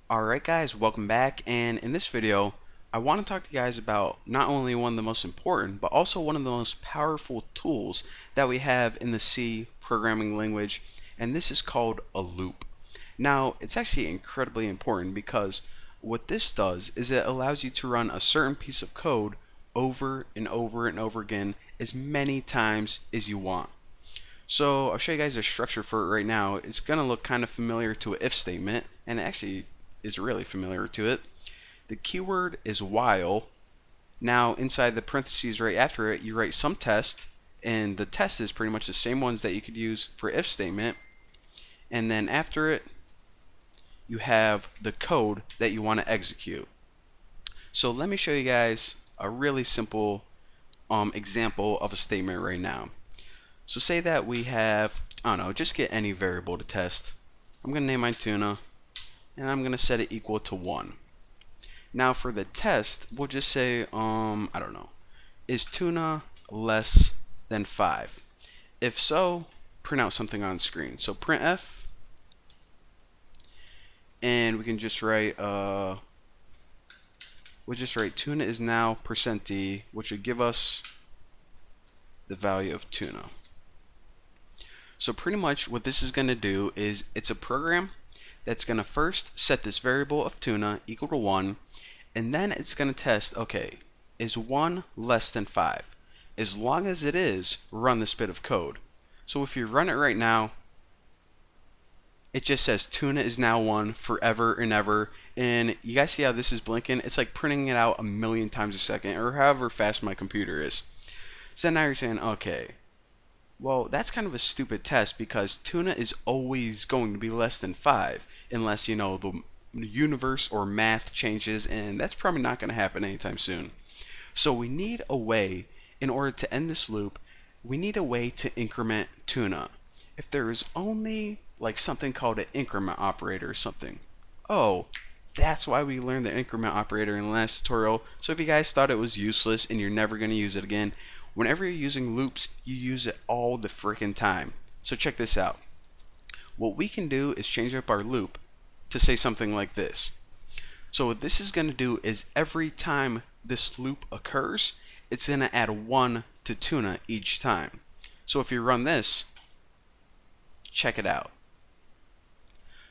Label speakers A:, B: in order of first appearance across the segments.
A: Alright guys, welcome back, and in this video I want to talk to you guys about not only one of the most important but also one of the most powerful tools that we have in the C programming language, and this is called a loop. Now it's actually incredibly important because what this does is it allows you to run a certain piece of code over and over and over again as many times as you want. So I'll show you guys the structure for it right now. It's going to look kind of familiar to an if statement, and it actually is really familiar to it. The keyword is while. Now inside the parentheses right after it, you write some test, and the test is pretty much the same ones that you could use for if statement. And then after it, you have the code that you want to execute. So let me show you guys a really simple example of a statement right now. So say that we have, I don't know, just get any variable to test. I'm going to name mine tuna, and I'm going to set it equal to 1. Now for the test, we'll just say, I don't know, is tuna less than 5? If so, print out something on screen. So printf, and we can just write, we'll just write tuna is now %d, which would give us the value of tuna. So pretty much what this is going to do is it's a program that's going to first set this variable of tuna equal to 1, and then it's going to test, okay, is 1 less than 5? As long as it is, run this bit of code. So if you run it right now, it just says tuna is now 1 forever and ever, and you guys see how this is blinking? It's like printing it out a million times a second, or however fast my computer is. So now you're saying, okay, well, that's kind of a stupid test because tuna is always going to be less than 5 unless, you know, the universe or math changes, and that's probably not going to happen anytime soon. So we need a way, in order to end this loop, we need a way to increment tuna. If there is only like something called an increment operator or something. Oh, that's why we learned the increment operator in the last tutorial. So if you guys thought it was useless and you're never going to use it again, whenever you're using loops, you use it all the freaking time. So check this out. What we can do is change up our loop to say something like this. So what this is going to do is every time this loop occurs, it's going to add 1 to tuna each time. So if you run this, check it out.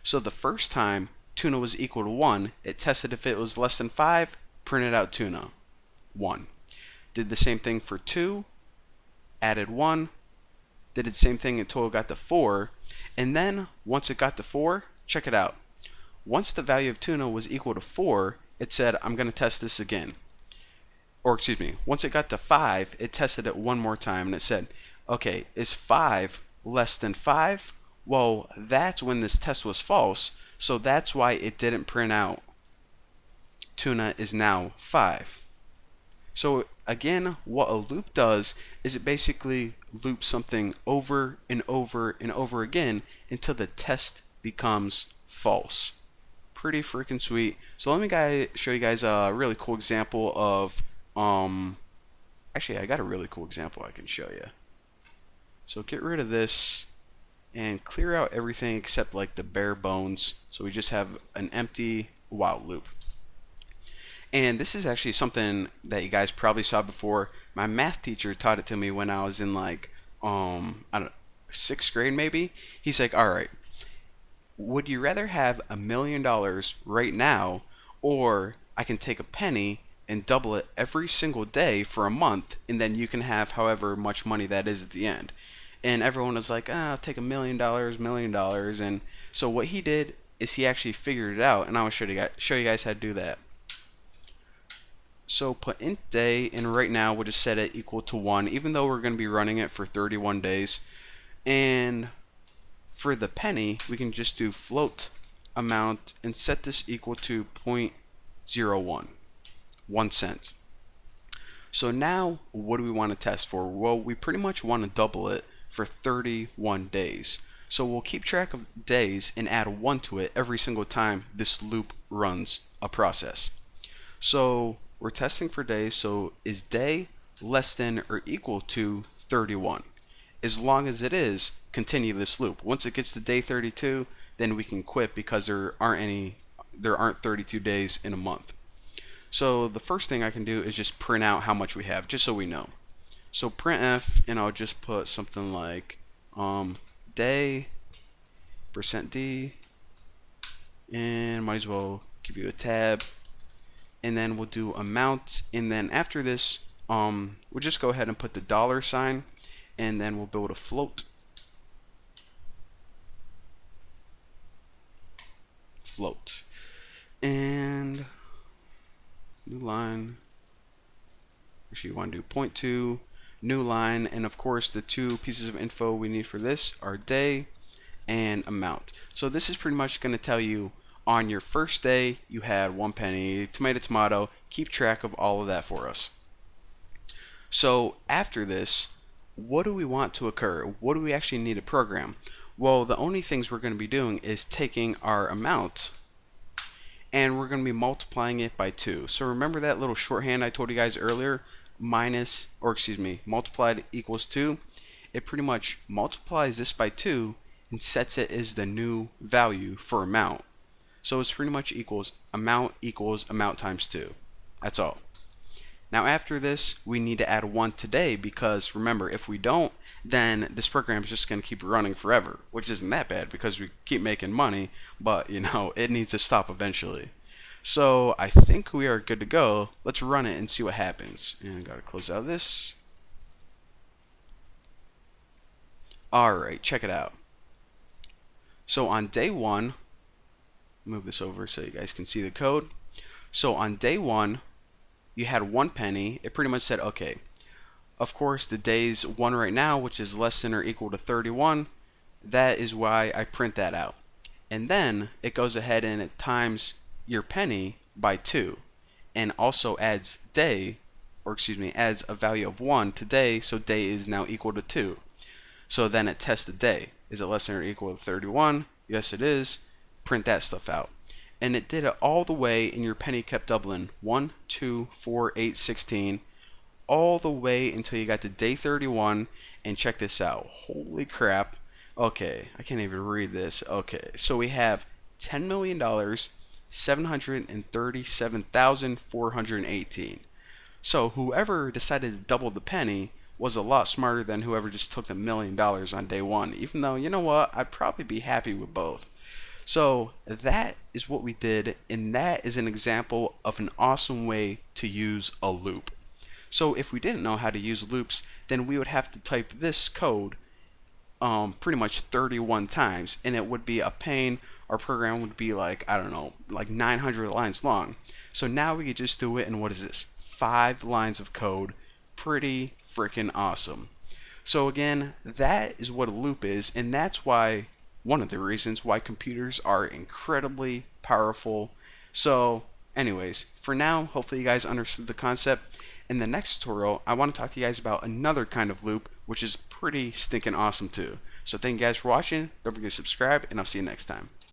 A: So the first time tuna was equal to 1, it tested if it was less than 5, printed out tuna, 1. Did the same thing for 2, added 1, did the same thing until it got to 4, and then once it got to 4, check it out. Once the value of tuna was equal to 4, it said, I'm going to test this again. Or excuse me, once it got to 5, it tested it one more time, and it said, okay, is 5 less than 5? Well, that's when this test was false, so that's why it didn't print out tuna is now 5. So again, what a loop does is it basically loops something over and over and over again until the test becomes false. Pretty freaking sweet. So let me show you guys a really cool example of, actually I got a really cool example I can show you. So get rid of this and clear out everything except like the bare bones. So we just have an empty while loop. And this is actually something that you guys probably saw before. My math teacher taught it to me when I was in like, I don't know, 6th grade maybe. He's like, all right, would you rather have $1 million right now, or I can take a penny and double it every single day for a month, and then you can have however much money that is at the end? And everyone was like, I'll take $1 million, $1 million. And so what he did is he actually figured it out, and I will show you guys how to do that. So put int day, and right now we'll just set it equal to 1, even though we're going to be running it for 31 days. And for the penny, we can just do float amount and set this equal to 0.01, 1 cent. So now what do we want to test for? Well, we pretty much want to double it for 31 days. So we'll keep track of days and add 1 to it every single time this loop runs a process. So we're testing for days, so is day less than or equal to 31? As long as it is, continue this loop. Once it gets to day 32, then we can quit because there aren't any there aren't 32 days in a month. So the first thing I can do is just print out how much we have, just so we know. So printf, and I'll just put something like day %d, and might as well give you a tab, and then we'll do amount, and then after this we'll just go ahead and put the $sign, and then we'll build a float. And new line, actually you want to do 0.2 new line, and of course the two pieces of info we need for this are day and amount. So this is pretty much going to tell you on your first day you had 1 penny, tomato, keep track of all of that for us. So after this, what do we want to occur? What do we actually need to program? Well, the only things we're going to be doing is taking our amount and we're going to be multiplying it by 2. So remember that little shorthand I told you guys earlier, multiplied equals 2? It pretty much multiplies this by 2 and sets it as the new value for amount. So it's pretty much equals amount times 2. That's all. Now after this, we need to add 1 today, because remember, if we don't, then this program is just going to keep running forever, which isn't that bad because we keep making money, but you know, it needs to stop eventually. So I think we are good to go. Let's run it and see what happens. And gotta close out this. Alright, check it out. So on day 1, move this over so you guys can see the code. So on day 1, you had 1 penny. It pretty much said, okay, of course the day's 1 right now, which is less than or equal to 31. That is why I print that out. And then it goes ahead and it times your penny by 2 and also adds adds a value of 1 to day, so day is now equal to 2. So then it tests the day. Is it less than or equal to 31? Yes, it is. Print that stuff out. And it did it all the way, and your penny kept doubling. 1, 2, 4, 8, 16, all the way until you got to day 31. And check this out. Holy crap. Okay, I can't even read this. Okay, so we have $10,737,418. So whoever decided to double the penny was a lot smarter than whoever just took the $1 million on day 1. Even though, you know what, I'd probably be happy with both. So that is what we did, and that is an example of an awesome way to use a loop. So if we didn't know how to use loops, then we would have to type this code pretty much 31 times, and it would be a pain. Our program would be like, I don't know, like 900 lines long. So now we could just do it in, what is this, 5 lines of code. Pretty freaking awesome. So again, that is what a loop is, and that's why, one of the reasons why computers are incredibly powerful. So anyways, for now, hopefully you guys understood the concept. In the next tutorial, I want to talk to you guys about another kind of loop, which is pretty stinking awesome too. So thank you guys for watching. Don't forget to subscribe, and I'll see you next time.